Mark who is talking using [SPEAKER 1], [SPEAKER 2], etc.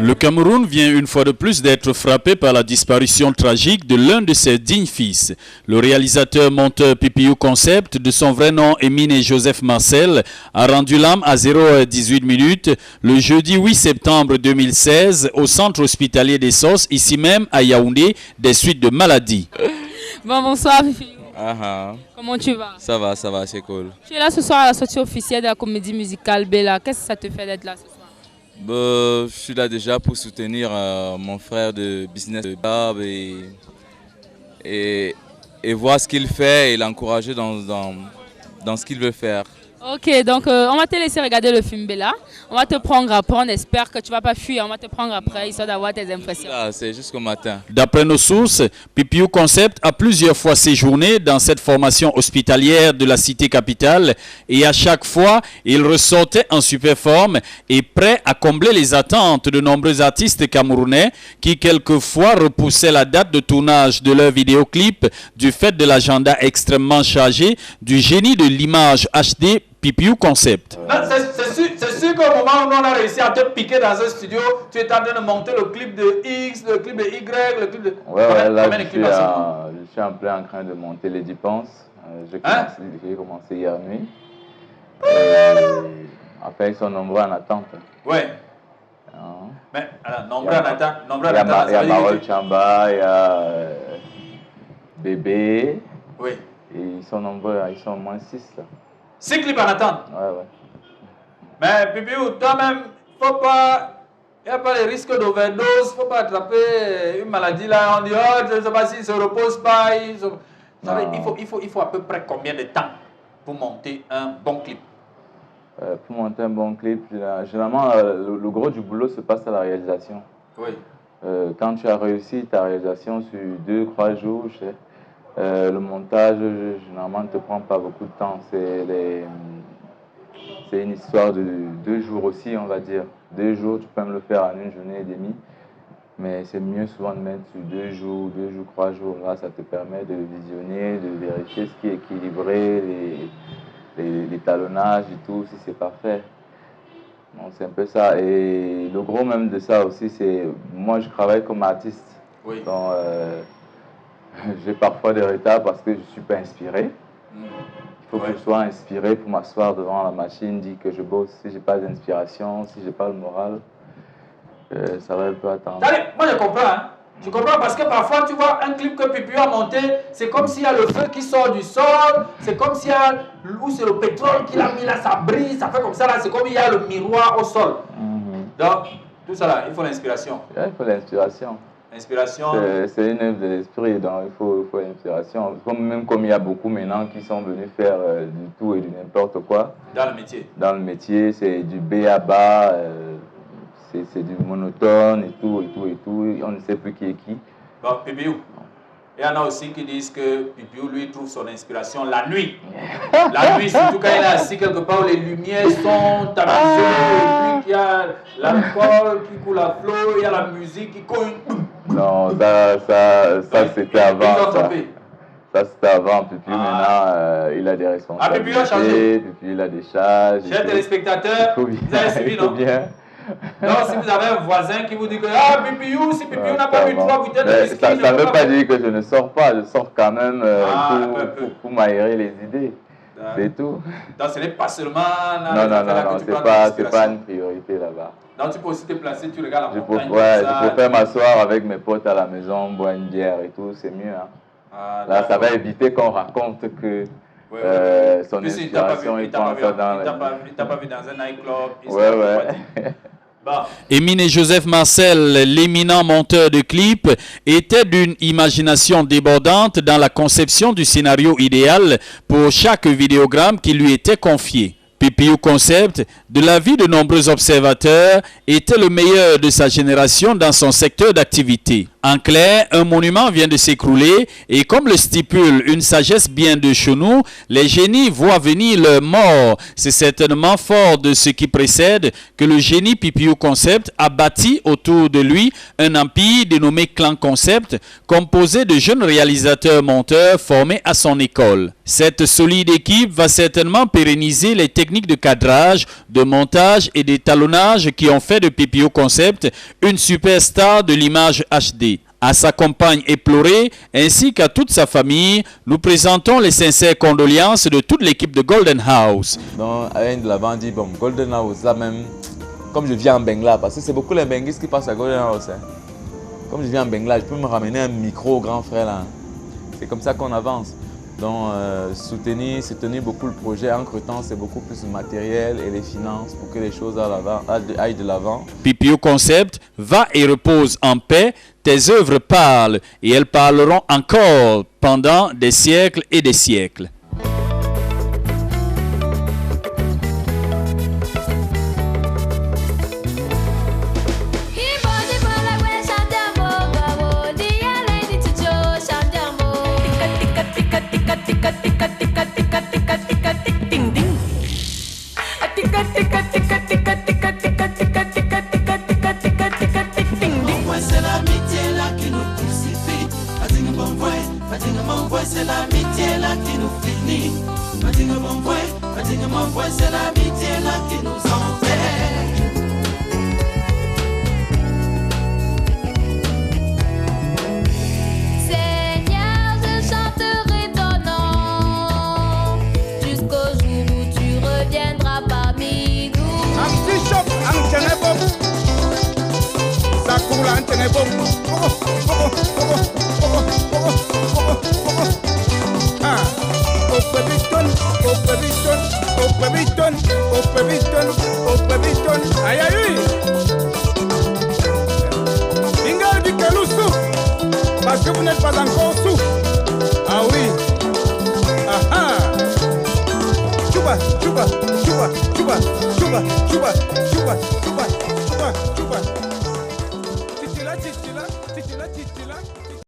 [SPEAKER 1] Le Cameroun vient une fois de plus d'être frappé par la disparition tragique de l'un de ses dignes fils. Le réalisateur-monteur PPU Concept, de son vrai nom Emine Joseph Marcel, a rendu l'âme à 0h18 minutes le jeudi 8 septembre 2016 au centre hospitalier des SOS, ici même à Yaoundé, des suites de maladie.
[SPEAKER 2] Bon, bonsoir PPU.
[SPEAKER 3] Comment tu vas? Ça va, c'est cool.
[SPEAKER 2] Tu es là ce soir à la sortie officielle de la comédie musicale Bella. Qu'est-ce que ça te fait d'être là ce soir?
[SPEAKER 3] Je suis là déjà pour soutenir mon frère de business de barbe et voir ce qu'il fait et l'encourager dans ce qu'il veut faire.
[SPEAKER 2] Ok, donc on va te laisser regarder le film Bella. On va te prendre après, on espère que tu ne vas pas fuir. On va te prendre après, histoire d'avoir tes impressions.
[SPEAKER 3] C'est jusqu'au matin.
[SPEAKER 1] D'après nos sources, PPU Concept a plusieurs fois séjourné dans cette formation hospitalière de la cité capitale et à chaque fois, il ressortait en super forme et prêt à combler les attentes de nombreux artistes camerounais qui quelquefois repoussaient la date de tournage de leur vidéoclip du fait de l'agenda extrêmement chargé du génie de l'image HD PPU Concept.
[SPEAKER 4] C'est sûr qu'au moment où on a réussi à te piquer dans un studio, tu es en train de monter le clip de X, le clip de Y, le clip de...
[SPEAKER 5] Ouais, là, je suis en plein en train de monter les dépenses. J'ai commencé hier nuit. Après, ils sont nombreux en attente.
[SPEAKER 4] Ouais. Mais, alors, nombreux en attente.
[SPEAKER 5] Il y a Marol Chamba, il y a Bébé.
[SPEAKER 4] Oui.
[SPEAKER 5] Et ils sont nombreux, ils sont au moins 6 là.
[SPEAKER 4] 6 clips en attente.
[SPEAKER 5] Ouais.
[SPEAKER 4] Mais PPU, toi-même, faut pas... Il n'y a pas de risque d'overdose, il ne faut pas attraper une maladie là. On dit, oh, je ne sais pas s'il ne se repose pas. Il faut à peu près combien de temps pour monter un bon clip?
[SPEAKER 5] Pour monter un bon clip, généralement, le gros du boulot se passe à la réalisation.
[SPEAKER 4] Oui.
[SPEAKER 5] Quand tu as réussi ta réalisation sur 2-3 jours, le montage, généralement, ne te prend pas beaucoup de temps. C'est une histoire de 2 jours aussi, on va dire. 2 jours, tu peux même le faire en 1 journée et demie. Mais c'est mieux souvent de mettre sur 2 jours, 3 jours. Là, ça te permet de visionner, de vérifier ce qui est équilibré, les talonnages et tout, si c'est parfait. Donc, c'est un peu ça. Et le gros même de ça aussi, c'est... Moi, je travaille comme artiste.
[SPEAKER 4] Oui.
[SPEAKER 5] Donc, j'ai parfois des retards parce que je ne suis pas inspiré. Il faut que je sois inspiré pour m'asseoir devant la machine, dire que je bosse. Si je n'ai pas d'inspiration, si je n'ai pas le moral, ça va un peu attendre.
[SPEAKER 4] Allez, moi je comprends. Hein. Je comprends parce que parfois tu vois un clip que PPU a monté, c'est comme s'il y a le feu qui sort du sol, c'est comme s'il y a c'est le pétrole qu'il a mis là, ça brille, ça fait comme ça là, c'est comme il y a le miroir au sol. Donc, tout ça là, il faut l'inspiration.
[SPEAKER 5] Il faut l'inspiration.
[SPEAKER 4] L'inspiration.
[SPEAKER 5] C'est une œuvre de l'esprit, donc il faut l'inspiration. Même comme il y a beaucoup maintenant qui sont venus faire du tout et du n'importe quoi.
[SPEAKER 4] Dans le métier.
[SPEAKER 5] Dans le métier, c'est du B à bas, c'est du monotone et tout. On ne sait plus qui est qui.
[SPEAKER 4] Bon, PPU. Il y en a aussi qui disent que PPU, lui, trouve son inspiration la nuit. La nuit, surtout quand il est assis quelque part où les lumières sont tamisées, et puis qu'il y a l'alcool qui coule à flot, il y a la musique qui coule.
[SPEAKER 5] Non, ça c'était avant. Ça c'était avant, PPU maintenant il a des responsabilités.
[SPEAKER 4] PPU a changé.
[SPEAKER 5] PPU il a des charges.
[SPEAKER 4] Chers téléspectateurs, vous avez suivi, non? Non, si vous avez un voisin qui vous dit que PPU, si PPU n'a pas bu 3 bouteilles de whisky,
[SPEAKER 5] ça ne veut pas dire que je ne sors pas, je sors quand même pour m'aérer les idées. C'est tout.
[SPEAKER 4] Donc ce n'est pas seulement...
[SPEAKER 5] Non, c'est pas une priorité là-bas.
[SPEAKER 4] Donc tu peux aussi te placer, tu regardes la montagne.
[SPEAKER 5] Je préfère m'asseoir avec mes potes à la maison, boire une bière et tout, c'est mieux. Hein. Là, ça va éviter qu'on raconte que son inspiration, il prend ça dans...
[SPEAKER 4] Il t'a pas vu dans un nightclub.
[SPEAKER 1] Ouais. Emine Joseph Marcel, l'éminent monteur de clips, était d'une imagination débordante dans la conception du scénario idéal pour chaque vidéogramme qui lui était confié. PPU Concept, de l'avis de nombreux observateurs, était le meilleur de sa génération dans son secteur d'activité. En clair, un monument vient de s'écrouler et comme le stipule une sagesse bien de chez nous, les génies voient venir leur mort. C'est certainement fort de ce qui précède que le génie PPU Concept a bâti autour de lui un empire dénommé Clan Concept, composé de jeunes réalisateurs-monteurs formés à son école. Cette solide équipe va certainement pérenniser les techniques de cadrage, de montage et d'étalonnage qui ont fait de PPU Concept une superstar de l'image HD. À sa compagne éplorée ainsi qu'à toute sa famille, nous présentons les sincères condoléances de toute l'équipe de Golden House.
[SPEAKER 3] Donc, Alain de l'avant dit, bon, Golden House, là même, comme je viens en Bengla, parce que c'est beaucoup les Benguistes qui passent à Golden House. Hein. Comme je viens en Bengla, je peux me ramener un micro au grand frère là. C'est comme ça qu'on avance. Donc, soutenir beaucoup le projet. Entre-temps, c'est beaucoup plus le matériel et les finances pour que les choses aillent de l'avant.
[SPEAKER 1] PPU Concept va et repose en paix. Tes œuvres parlent et elles parleront encore pendant des siècles et des siècles.
[SPEAKER 6] C'est l'amitié là qui nous finit. C'est l'amitié là qui nous enferme.
[SPEAKER 7] Seigneur, je chanterai ton nom jusqu'au jour où tu reviendras parmi nous.
[SPEAKER 8] Aïe aïe. Bingal du Keloussou, parce que vous n'êtes pas encore sous. Ah oui. Ah ah. Chuba, chuba, chuba, chuba, chuba, chuba, chuba, chuba, chuba, chuba. Titila, titila, titila, titila.